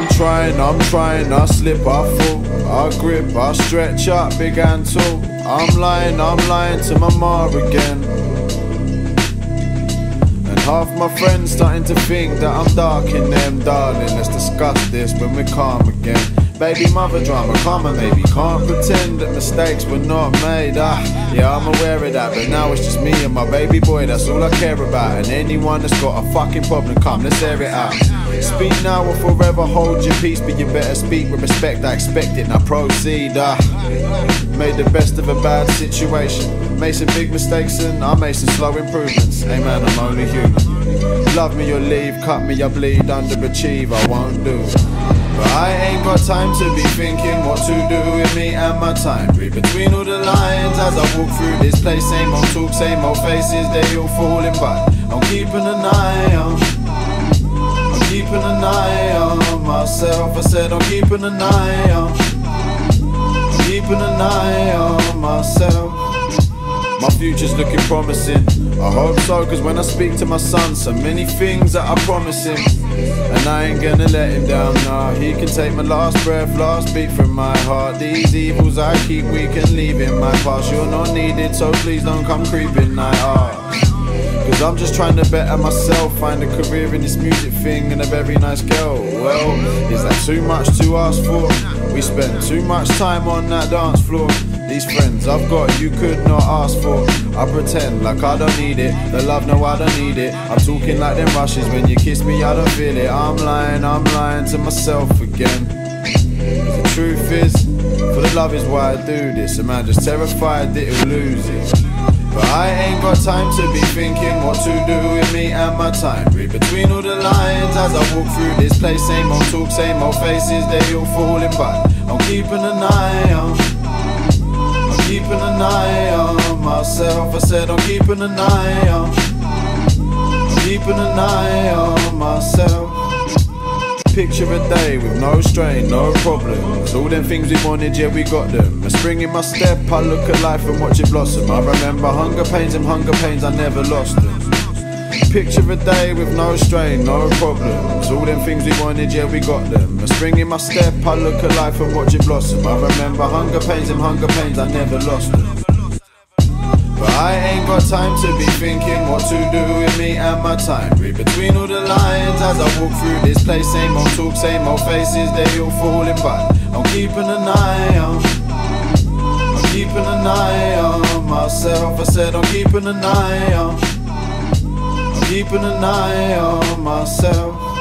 I'm trying, I slip, I fall, I grip, I stretch up, big and tall. I'm lying to my ma again. And half my friends starting to think that I'm dark in them. Darling, let's discuss this when we're calm again. Baby mother drama, karma maybe. Can't pretend that mistakes were not made. Yeah, I'm aware of that, but now it's just me and my baby boy, that's all I care about. And anyone that's got a fucking problem, come, let's air it out. Speak now or forever hold your peace, but you better speak with respect, I expect it, now proceed. Made the best of a bad situation, made some big mistakes and I made some slow improvements. Hey man, I'm only human. Love me or leave, cut me, I bleed, underachieve, I won't do. But I ain't got time to be thinking what to do with me and my time. Read between all the lines as I walk through this place. Same old talk, same old faces, they all falling by. I'm keeping an eye on, I'm keeping an eye on myself. I said I'm keeping an eye on, I'm keeping an eye on myself. My future's looking promising, I hope so, cause when I speak to my son, so many things that I promise him, and I ain't gonna let him down, nah. He can take my last breath, last beat from my heart. These evils I keep, we can leave in my past. You're not needed, so please don't come creeping like cause I'm just trying to better myself, find a career in this music thing and a very nice girl. Well, is that too much to ask for? We spend too much time on that dance floor. These friends I've got you could not ask for. I pretend like I don't need it, the love no I don't need it. I'm talking like them rushes, when you kiss me I don't feel it. I'm lying to myself again. The truth is, for the love is why I do this. A man just terrified that he'll lose it. But I ain't got time to be thinking what to do with me and my time. Read between all the lines as I walk through this place. Same old talk, same old faces, they all falling by. I'm keeping an eye on, I'm keeping an eye on myself. I said I'm keeping an eye on, I'm keeping an eye on myself. Picture a day with no strain, no problems. All them things we wanted, yeah we got them. A spring in my step, I look at life and watch it blossom. I remember hunger pains and hunger pains, I never lost them. Picture a day with no strain, no problems. All them things we wanted, yeah we got them. A spring in my step, I look at life and watch it blossom. I remember hunger pains and hunger pains, I never lost them. But I ain't got time to be thinking what to do with me and my time. Read between all the lines as I walk through this place. Same old talk, same old faces, they all falling by. I'm keeping an eye on, I'm keeping an eye on myself. I said I'm keeping an eye on, I'm keeping an eye on myself.